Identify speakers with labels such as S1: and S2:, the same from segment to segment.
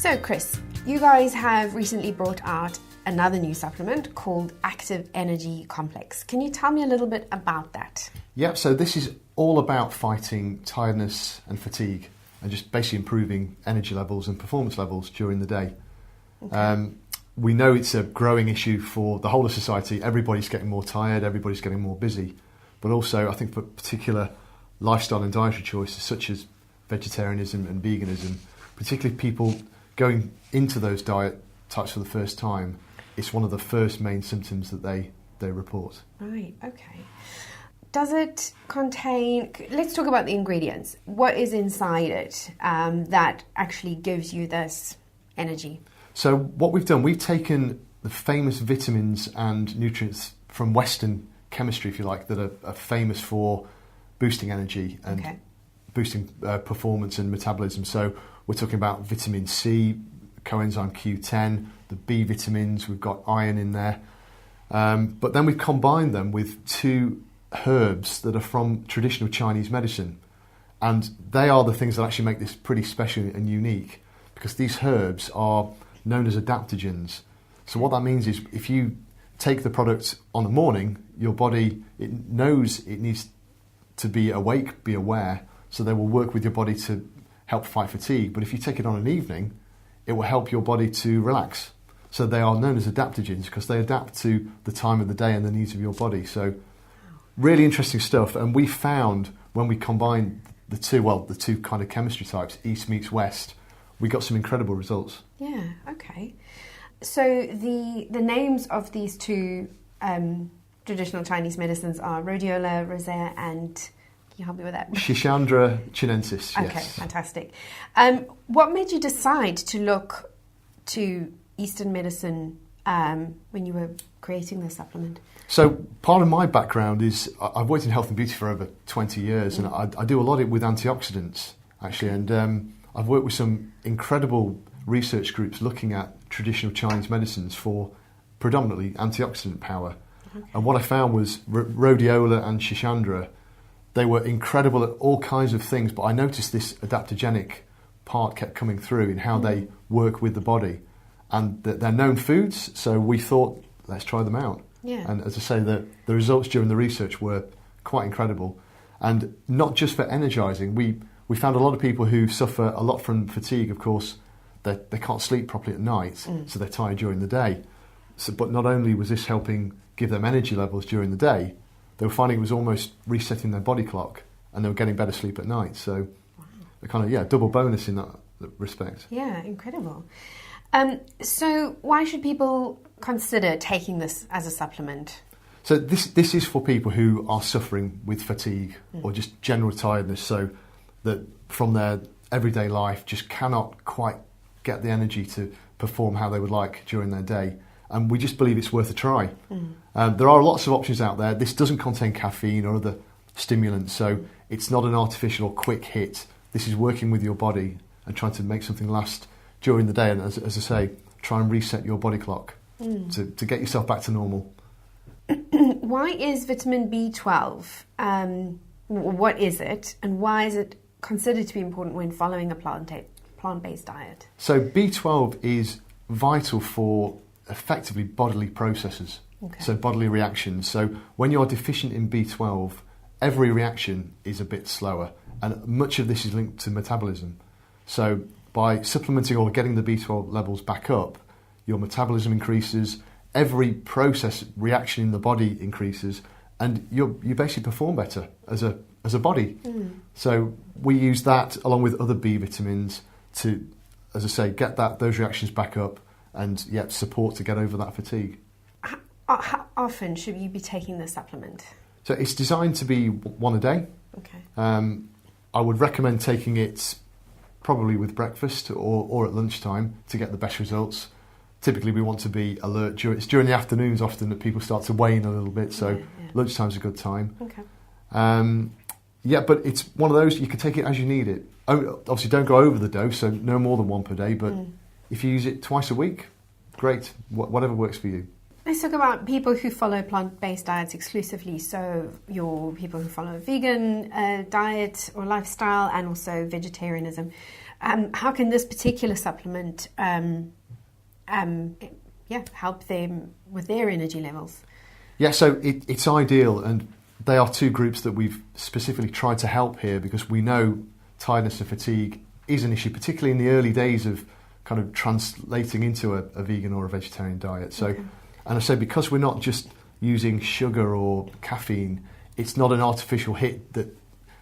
S1: So Chris, you guys have recently brought out another new supplement called Active Energy Complex. Can you tell me a little bit about that?
S2: Yeah, so this is all about fighting tiredness and fatigue and just basically improving energy levels and performance levels during the day. Okay. We know it's a growing issue for the whole of society. Everybody's getting more tired, everybody's getting more busy. But also, I think for particular lifestyle and dietary choices such as vegetarianism and veganism, particularly people going into those diet types for the first time, it's one of the first main symptoms that they report.
S1: Right, okay. Does it contain, let's talk about the ingredients. What is inside it that actually gives you this energy?
S2: So what we've done, we've taken the famous vitamins and nutrients from Western chemistry, if you like, that are famous for boosting energy and boosting performance and metabolism. So we're talking about vitamin C, coenzyme Q10, the B vitamins, we've got iron in there. But then we've combined them with two herbs that are from traditional Chinese medicine. And they are the things that actually make this pretty special and unique, because these herbs are known as adaptogens. So what that means is if you take the product on the morning, your body, it knows it needs to be awake, be aware, so they will work with your body to help fight fatigue. But if you take it on an evening, it will help your body to relax. So they are known as adaptogens because they adapt to the time of the day and the needs of your body. So really interesting stuff. And we found when we combined the two kind of chemistry types, East meets West, we got some incredible results.
S1: Yeah, okay. So the names of these two traditional Chinese medicines are rhodiola, rosea, and can you help me with that?
S2: Schisandra chinensis, yes.
S1: Okay, fantastic. What made you decide to look to Eastern medicine when you were creating this supplement?
S2: So part of my background is I've worked in health and beauty for over 20 years, and I do a lot with antioxidants, actually, and I've worked with some incredible research groups looking at traditional Chinese medicines for predominantly antioxidant power. Okay. And what I found was rhodiola and schisandra, they were incredible at all kinds of things, but I noticed this adaptogenic part kept coming through in how they work with the body. And they're known foods, so we thought, let's try them out.
S1: Yeah.
S2: And as I say, the results during the research were quite incredible. And not just for energising, we found a lot of people who suffer a lot from fatigue, of course. They can't sleep properly at night, so they're tired during the day. But not only was this helping give them energy levels during the day, they were finding it was almost resetting their body clock, and they were getting better sleep at night. So a kind of, double bonus in that respect.
S1: Yeah, incredible. So why should people consider taking this as a supplement?
S2: So this is for people who are suffering with fatigue or just general tiredness, so that from their everyday life just cannot quite get the energy to perform how they would like during their day. And we just believe it's worth a try. There are lots of options out there. This doesn't contain caffeine or other stimulants, so it's not an artificial or quick hit. This is working with your body and trying to make something last during the day, and as I say, try and reset your body clock to get yourself back to normal.
S1: Why is vitamin B12? What is it, and why is it considered to be important when following a plant-based diet?
S2: So B12 is vital for effectively bodily processes, so bodily reactions. So when you're deficient in B12, every reaction is a bit slower, and much of this is linked to metabolism. So by supplementing or getting the B12 levels back up, your metabolism increases, every process reaction in the body increases, and you basically perform better as a body. So we use that along with other B vitamins to, as I say, get those reactions back up and support to get over that fatigue.
S1: How often should you be taking this supplement?
S2: So it's designed to be one a day.
S1: Okay.
S2: I would recommend taking it probably with breakfast or at lunchtime to get the best results. Typically we want to be alert. It's during the afternoons often that people start to wane a little bit, so lunchtime's a good time.
S1: Okay.
S2: But it's one of those, you can take it as you need it. Obviously don't go over the dose, so no more than one per day, but if you use it twice a week, great, whatever works for you.
S1: let's talk about people who follow plant-based diets exclusively. So your people who follow a vegan diet or lifestyle, and also vegetarianism. How can this particular supplement help them with their energy levels?
S2: Yeah, so it's ideal, and they are two groups that we've specifically tried to help here because we know tiredness and fatigue is an issue, particularly in the early days of kind of translating into a vegan or a vegetarian diet. So, and I say because we're not just using sugar or caffeine, it's not an artificial hit that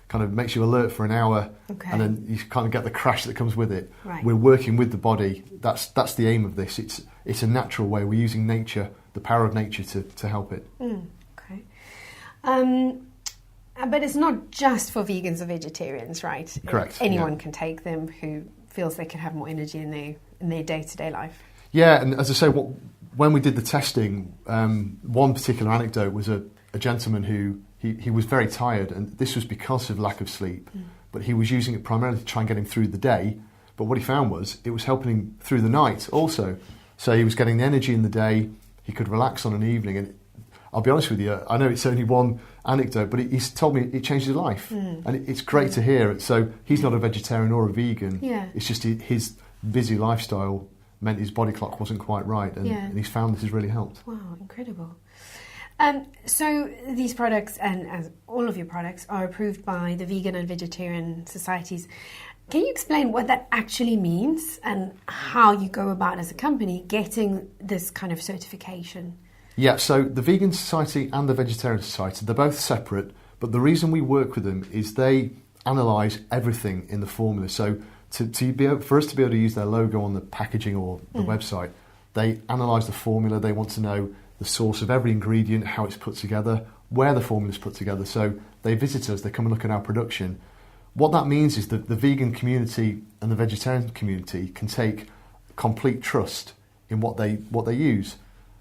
S2: kind of makes you alert for an hour and then you kind of get the crash that comes with it.
S1: Right.
S2: We're working with the body. That's the aim of this. It's a natural way. We're using nature, the power of nature to help it.
S1: Okay. But it's not just for vegans or vegetarians, right?
S2: Correct.
S1: Anyone can take them who feels they can have more energy in their day-to-day life.
S2: Yeah, and as I say, when we did the testing, one particular anecdote was a gentleman who he was very tired, and this was because of lack of sleep, but he was using it primarily to try and get him through the day. But what he found was it was helping him through the night also. So he was getting the energy in the day, he could relax on an evening, and I'll be honest with you, I know it's only one anecdote, but he's told me it changed his life. And it's great to hear. So he's not a vegetarian or a vegan.
S1: Yeah.
S2: It's just his busy lifestyle meant his body clock wasn't quite right, and he's found this has really helped.
S1: Wow, incredible. So these products, and as all of your products, are approved by the vegan and vegetarian societies. Can you explain what that actually means and how you go about as a company getting this kind of certification?
S2: Yeah, so the Vegan Society and the Vegetarian Society, they're both separate, but the reason we work with them is they analyse everything in the formula. So for us to be able to use their logo on the packaging or the website, they analyse the formula. They want to know the source of every ingredient, how it's put together, where the formula is put together. So they visit us, they come and look at our production. What that means is that the vegan community and the vegetarian community can take complete trust in what they use.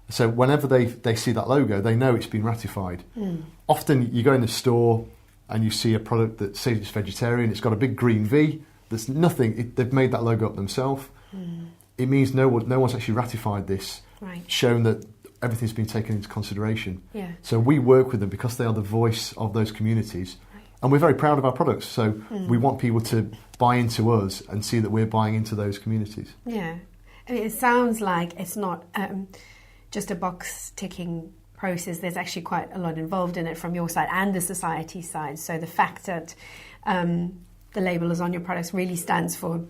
S2: So whenever they see that logo, they know it's been ratified. Often you go in the store and you see a product that says it's vegetarian, it's got a big green V, there's nothing, they've made that logo up themselves. It means no one's actually ratified this, shown that everything's been taken into consideration.
S1: Yeah.
S2: So we work with them because they are the voice of those communities. And we're very proud of our products, so we want people to buy into us and see that we're buying into those communities.
S1: Yeah. I mean, it sounds like it's not just a box-ticking process. There's actually quite a lot involved in it from your side and the society side. So the fact that the label is on your products really stands for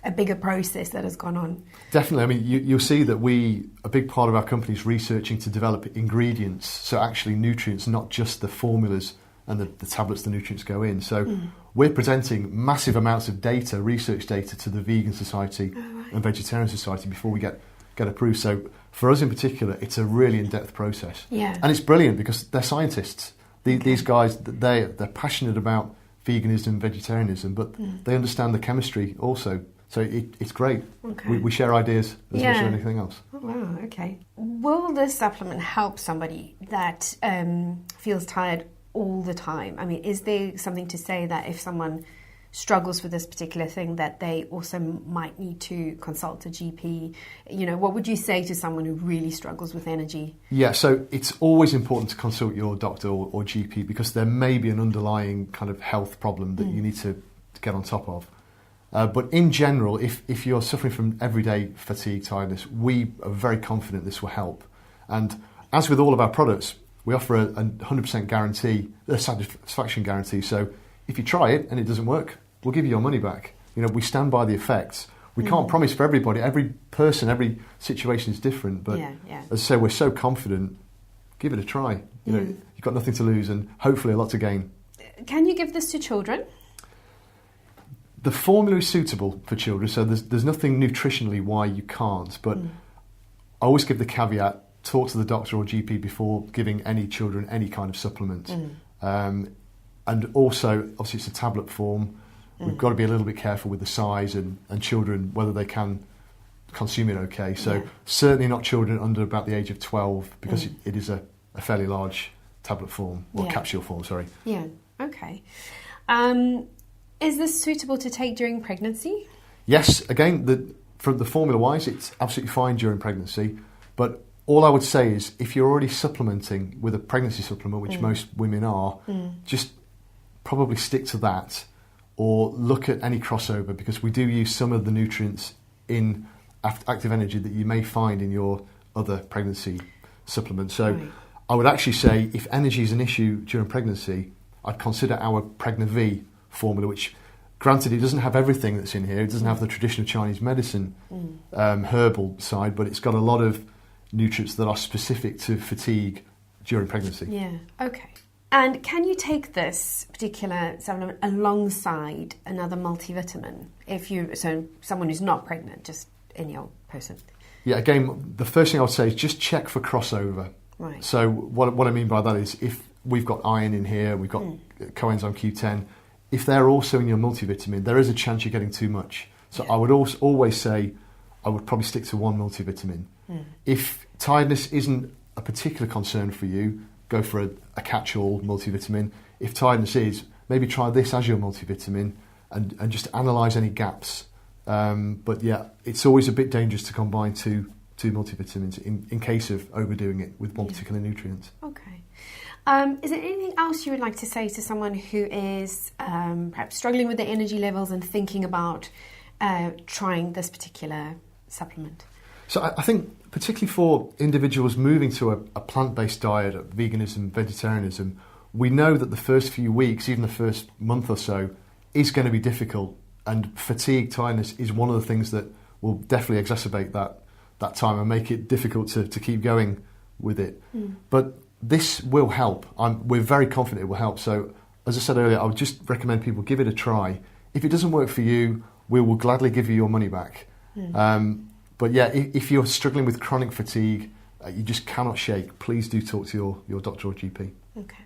S1: a bigger process that has gone on.
S2: Definitely. I mean, you'll see that a big part of our company is researching to develop ingredients, so actually nutrients, not just the formulas and the tablets the nutrients go in. So we're presenting massive amounts of data, research data, to the Vegan Society and Vegetarian Society before we get approved. So for us in particular, it's a really in-depth process.
S1: Yeah.
S2: And it's brilliant because they're scientists. These guys, they're passionate about veganism and vegetarianism, but they understand the chemistry also. So it's great.
S1: Okay.
S2: We share ideas as much as anything else.
S1: Oh, wow, okay. Will this supplement help somebody that feels tired all the time? I mean, is there something to say that if someone struggles with this particular thing that they also might need to consult a GP? You know, what would you say to someone who really struggles with energy? Yeah,
S2: so it's always important to consult your doctor or GP because there may be an underlying kind of health problem that you need to get on top of. But in general, if you're suffering from everyday fatigue, tiredness, we are very confident this will help. And as with all of our products, we offer a 100% guarantee, a satisfaction guarantee. So if you try it and it doesn't work, we'll give you your money back. You know, we stand by the effects. We can't promise for everybody. Every person, every situation is different. But as I say, we're so confident. Give it a try. You know, you've got nothing to lose and hopefully a lot to gain.
S1: Can you give this to children?
S2: The formula is suitable for children, so there's nothing nutritionally why you can't. But I always give the caveat: talk to the doctor or GP before giving any children any kind of supplement. And also, obviously, it's a tablet form. We've got to be a little bit careful with the size and children, whether they can consume it okay. So certainly not children under about the age of 12 because it is a fairly large tablet form, or capsule form, sorry.
S1: Yeah, okay. Is this suitable to take during pregnancy?
S2: Yes, again, from the formula-wise, it's absolutely fine during pregnancy. But all I would say is if you're already supplementing with a pregnancy supplement, which most women are, just probably stick to that or look at any crossover, because we do use some of the nutrients in active energy that you may find in your other pregnancy supplements. So I would actually say if energy is an issue during pregnancy, I'd consider our Pregna-V formula, which granted it doesn't have everything that's in here. It doesn't have the traditional Chinese medicine herbal side, but it's got a lot of nutrients that are specific to fatigue during pregnancy.
S1: Yeah, okay. And can you take this particular supplement alongside another multivitamin? So someone who's not pregnant, just any old person.
S2: Yeah, again, the first thing I would say is just check for crossover.
S1: Right.
S2: So what I mean by that is if we've got iron in here, we've got coenzyme Q10, if they're also in your multivitamin, there is a chance you're getting too much. So I would always say I would probably stick to one multivitamin. If tiredness isn't a particular concern for you, go for a catch-all multivitamin. If tiredness is, maybe try this as your multivitamin and just analyse any gaps. But yeah, it's always a bit dangerous to combine two multivitamins in case of overdoing it with one particular nutrient.
S1: Okay. Is there anything else you would like to say to someone who is perhaps struggling with their energy levels and thinking about trying this particular supplement?
S2: So I think particularly for individuals moving to a plant-based diet, veganism, vegetarianism, we know that the first few weeks, even the first month or so, is going to be difficult. And fatigue, tiredness is one of the things that will definitely exacerbate that time and make it difficult to keep going with it. But this will help. We're very confident it will help. So as I said earlier, I would just recommend people give it a try. If it doesn't work for you, we will gladly give you your money back. But yeah, if you're struggling with chronic fatigue, you just cannot shake, please do talk to your doctor or GP.
S1: Okay.